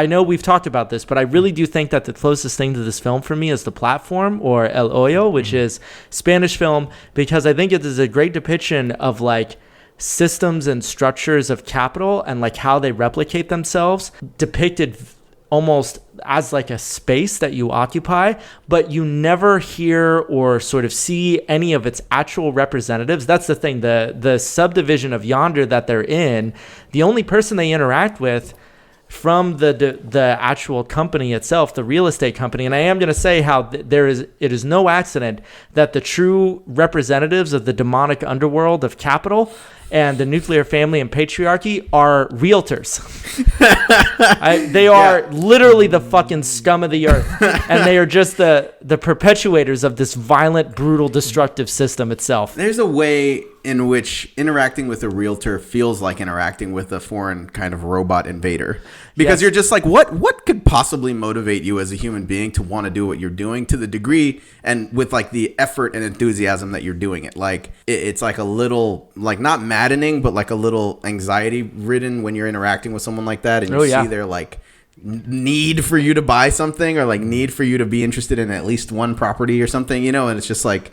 I know we've talked about this, but I really do think that the closest thing to this film for me is The Platform, or El Hoyo, which is Spanish film, because I think it is a great depiction of like systems and structures of capital and like how they replicate themselves, depicted almost as like a space that you occupy, but you never hear or sort of see any of its actual representatives. That's the thing. The subdivision of Yonder that they're in, the only person they interact with from the actual company itself, the real estate company. And I am going to say how it is no accident that the true representatives of the demonic underworld of capital and the nuclear family and patriarchy are realtors. They are literally the fucking scum of the earth. And they are just the perpetuators of this violent, brutal, destructive system itself. There's a way in which interacting with a realtor feels like interacting with a foreign kind of robot invader. Because you're just like, what could possibly motivate you as a human being to want to do what you're doing to the degree and with like the effort and enthusiasm that you're doing it? Like it's like a little, like not maddening, but like a little anxiety ridden when you're interacting with someone like that and you see their like need for you to buy something or like need for you to be interested in at least one property or something, you know, and it's just like,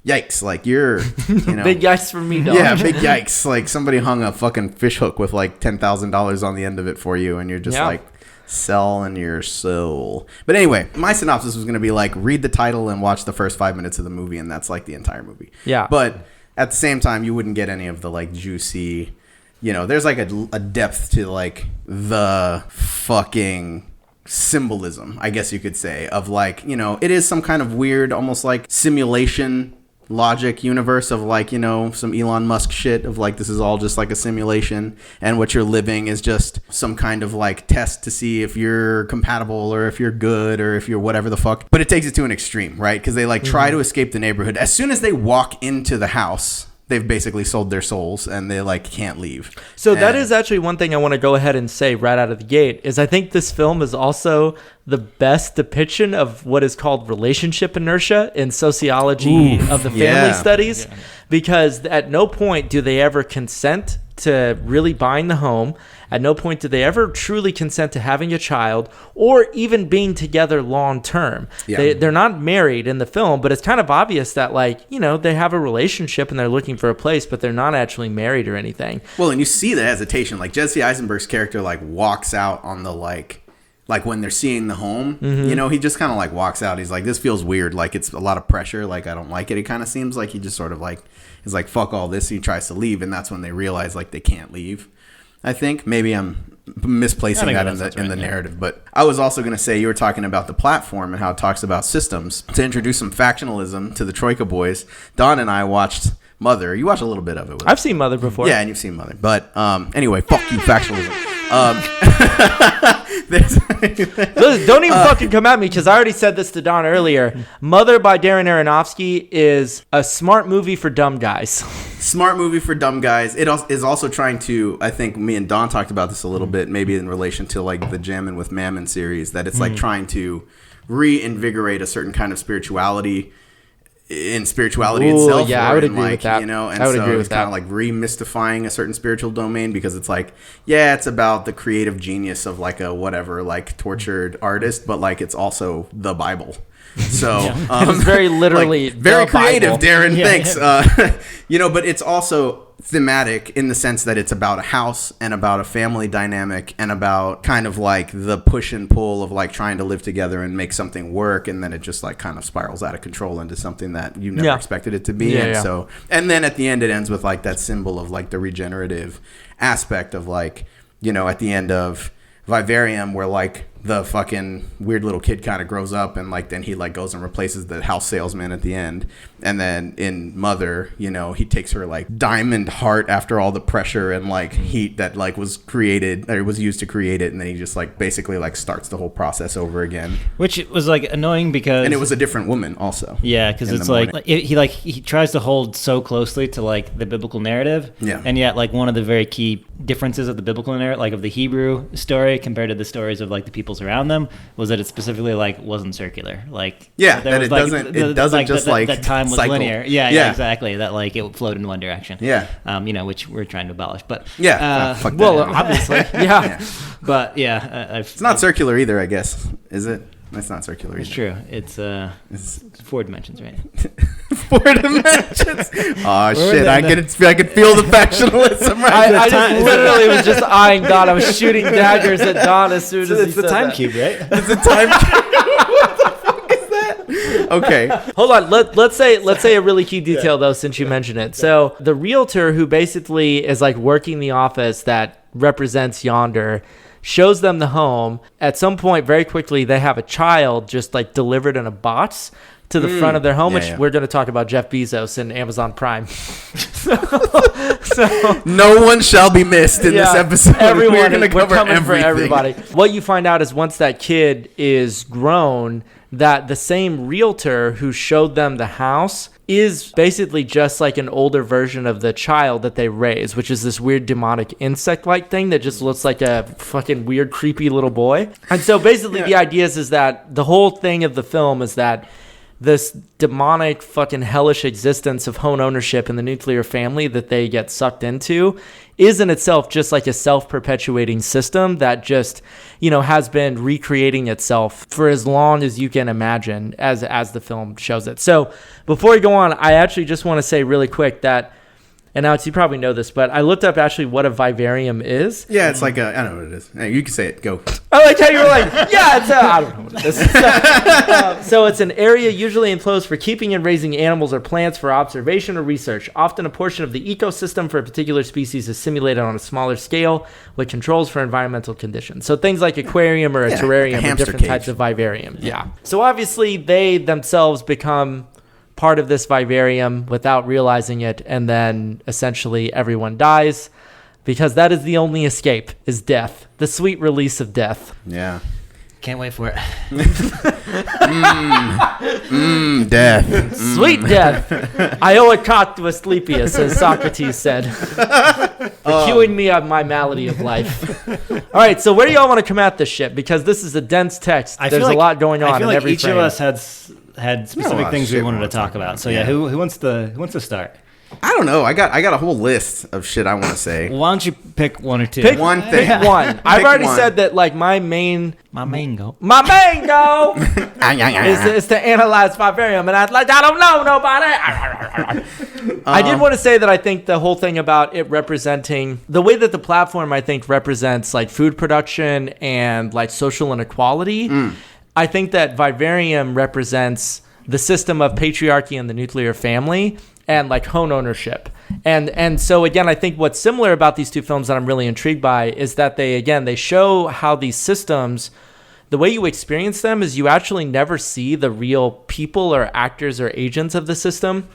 yikes, like you're, you know. Big yikes for me, dog. Yeah, big yikes. Like somebody hung a fucking fish hook with like $10,000 on the end of it for you and you're just like selling your soul. But anyway, my synopsis was going to be like, read the title and watch the first 5 minutes of the movie and that's like the entire movie. Yeah. But at the same time, you wouldn't get any of the like juicy, you know, there's like a depth to like the fucking symbolism, I guess you could say, of like, you know, it is some kind of weird, almost like simulation logic universe of like, you know, some Elon Musk shit of like this is all just like a simulation and what you're living is just some kind of like test to see if you're compatible or if you're good or if you're whatever the fuck. But it takes it to an extreme, right? Because they like try to escape the neighborhood. As soon as they walk into the house, they've basically sold their souls and they like can't leave. So that is actually one thing I want to go ahead and say right out of the gate is I think this film is also the best depiction of what is called relationship inertia in sociology of the family studies, because at no point do they ever consent to really buying the home. At no point do they ever truly consent to having a child or even being together long term. They're not married in the film, but it's kind of obvious that, like, you know, they have a relationship and they're looking for a place, but they're not actually married or anything. Well, and you see the hesitation. Like Jesse Eisenberg's character like walks out on the like when they're seeing the home, you know, he just kind of like walks out. He's like, this feels weird. Like it's a lot of pressure. Like I don't like it. It kind of seems like he just sort of like is like, fuck all this. He tries to leave. And that's when they realize like they can't leave. I think maybe I'm misplacing that in the narrative, but I was also going to say, you were talking about The Platform and how it talks about systems. To introduce some factionalism to the Troika boys, Don and I watched Mother. You watched a little bit of it. I've seen Mother before. Yeah, and you've seen Mother. But anyway, fuck you, factionalism. Listen, don't even fucking come at me because I already said this to Don earlier. Mother by Darren Aronofsky is a smart movie for dumb guys. Smart movie for dumb guys. It is also trying to, I think me and Don talked about this a little bit, maybe in relation to like the Jammin' with Mammon series, that it's like trying to reinvigorate a certain kind of spirituality in spirituality itself. Yeah, I would agree with that. You know, and so it's kind of like remystifying a certain spiritual domain because it's like, yeah, it's about the creative genius of like a whatever, like tortured artist, but like it's also the Bible. So it's very literally like, very creative, Bible. Darren. Thanks. You know, but it's also thematic in the sense that it's about a house and about a family dynamic and about kind of like the push and pull of like trying to live together and make something work, and then it just like kind of spirals out of control into something that you never expected it to be. So and then at the end it ends with like that symbol of like the regenerative aspect of like, you know, at the end of Vivarium where like the fucking weird little kid kind of grows up and like then he like goes and replaces the house salesman at the end. And then in Mother, you know, he takes her like diamond heart after all the pressure and like heat that like was created or was used to create it, and then he just like basically like starts the whole process over again, which was like annoying because and it was a different woman also. Yeah, because it's like he tries to hold so closely to like the biblical narrative, and yet like one of the very key differences of the biblical narrative, like of the Hebrew story compared to the stories of like the people peoples around them was that it specificully like wasn't circular. Like that there was, it doesn't that time was cycle. linear. Yeah, exactly. That like it flowed in one direction. Yeah. Which we're trying to abolish. But fuck that. Well, obviously, yeah. But yeah, it's not circular either, I guess. Is it? It's not circular. It's true. It's 4 dimensions, right? 4 dimensions. Oh shit! I can feel the factionalism right I just literally was just eyeing Don. I was shooting daggers at Don as soon as it's he the said time that. cube, right? It's a time cube. What the fuck is that? Okay. Hold on. Let's say a really key detail though, since you mentioned it. So the realtor who basically is like working the office that represents Yonder shows them the home. At some point, very quickly, they have a child just like delivered in a box to the front of their home, which we're going to talk about Jeff Bezos and Amazon Prime. so no one shall be missed in this episode. Everyone, we're going to cover coming everything. For everybody. What you find out is once that kid is grown, that the same realtor who showed them the house is basically just like an older version of the child that they raised, which is this weird demonic insect-like thing that just looks like a fucking weird, creepy little boy. And so basically the idea is that the whole thing of the film is that this demonic fucking hellish existence of home ownership in the nuclear family that they get sucked into is in itself just like a self-perpetuating system that just, has been recreating itself for as long as you can imagine as the film shows it. So before we go on, I actually just want to say really quick that, and Alex, you probably know this, but I looked up actually what a vivarium is. Yeah, it's like I don't know what it is. Hey, you can say it. Go. I like how you were like, yeah, I don't know what it is. So it's an area usually enclosed for keeping and raising animals or plants for observation or research. Often a portion of the ecosystem for a particular species is simulated on a smaller scale with controls for environmental conditions. So things like aquarium or a terrarium like are different types of vivarium. Yeah. So obviously they themselves become part of this vivarium without realizing it, and then essentially everyone dies because that is the only escape, is death, the sweet release of death. Yeah. Can't wait for it. Death. Sweet death. I owe a cock to Asclepius, as Socrates said, for curing me of my malady of life. All right, so where do y'all want to come at this shit? Because this is a dense text. There's a lot going on. I feel in like every each frame. of us had specific things we wanted to talk about. So yeah, who wants to start? I don't know. I got a whole list of shit I want to say. Why don't you pick one or two? Pick one thing. Pick one. I've already said that like my main mango is to analyze vivarium, and I don't know nobody. I did want to say that I think the whole thing about it representing the way that the platform I think represents like food production and like social inequality. I think that vivarium represents the system of patriarchy and the nuclear family and like home ownership. And so again, I think what's similar about these two films that I'm really intrigued by is that they show how these systems, the way you experience them is you actually never see the real people or actors or agents of the system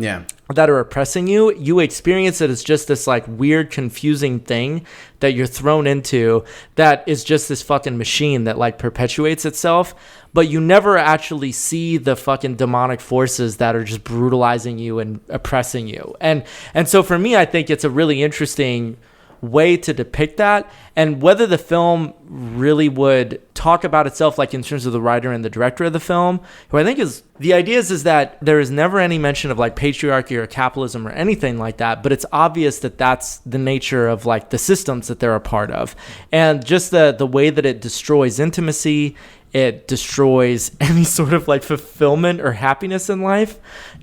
that are oppressing you. You experience it as just this like weird, confusing thing that you're thrown into that is just this fucking machine that like perpetuates itself. But you never actually see the fucking demonic forces that are just brutalizing you and oppressing you. And so for me, I think it's a really interesting way to depict that, and whether the film really would talk about itself like in terms of the writer and the director of the film, who I think is the idea is that there is never any mention of like patriarchy or capitalism or anything like that, but it's obvious that that's the nature of like the systems that they're a part of, and just the way that it destroys intimacy, it destroys any sort of like fulfillment or happiness in life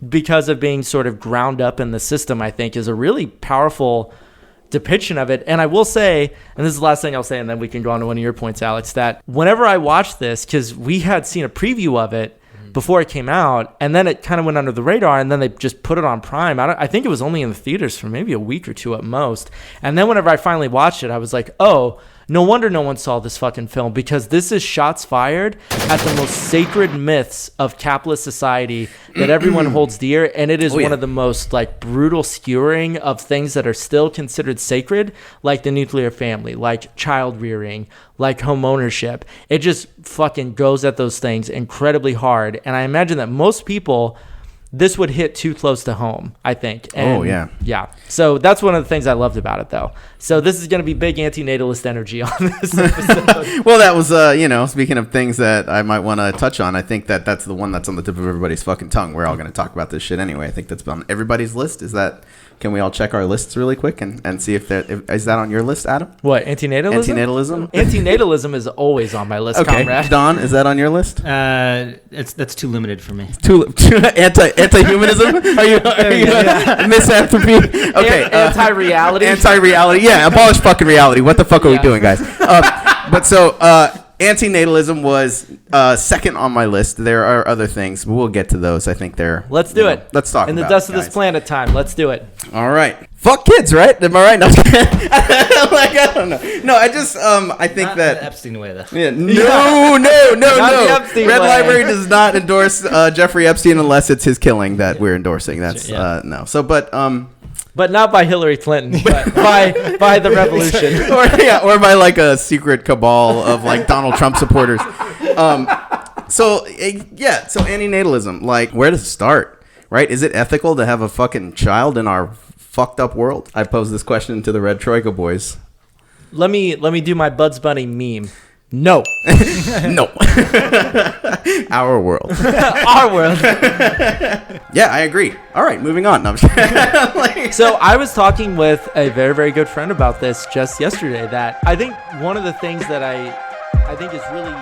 because of being sort of ground up in the system, I think is a really powerful depiction of it. And I will say, and this is the last thing I'll say, and then we can go on to one of your points, Alex, that whenever I watched this, because we had seen a preview of it before it came out, and then it kind of went under the radar, and then they just put it on Prime. I think it was only in the theaters for maybe a week or two at most. And then whenever I finally watched it, I was like, oh, no wonder no one saw this fucking film, because this is shots fired at the most sacred myths of capitalist society that everyone holds dear, and it is one of the most like brutal skewering of things that are still considered sacred, like the nuclear family, like child rearing, like home ownership. It just fucking goes at those things incredibly hard, and I imagine that most people this would hit too close to home, I think. And yeah. So that's one of the things I loved about it, though. So this is going to be big antinatalist energy on this episode. Well, that was speaking of things that I might want to touch on, I think that's the one that's on the tip of everybody's fucking tongue. We're all going to talk about this shit anyway. I think that's on everybody's list. Can we all check our lists really quick and see if is that on your list, Adam? What, antinatalism? Antinatalism is always on my list, okay. comrade. Don, is that on your list? That's too limited for me. Anti-humanism? Are you misanthropy? Okay. Anti-reality? Anti-reality. Yeah, abolish fucking reality. What the fuck are we doing, guys? Antinatalism was second on my list. There are other things, but we'll get to those. I think they're... Let's do it. Let's talk in about the dust it, of this planet time. Let's do it. All right. Fuck kids, right? Am I right? No, I don't know. No, I just I think Not that the Epstein way, though. Yeah, no. Red Library does not endorse Jeffrey Epstein unless it's his killing that we're endorsing. That's no. So, but not by Hillary Clinton, but by the revolution, or by like a secret cabal of like Donald Trump supporters. So antinatalism, like, where to start, right? Is it ethical to have a fucking child in our fucked up world? I pose this question to the Red Troika boys. Let me do my Bugs Bunny meme. No. No. Our world. Our world. Yeah, I agree. All right, moving on. No, so I was talking with a very, very good friend about this just yesterday, that I think one of the things that I think is really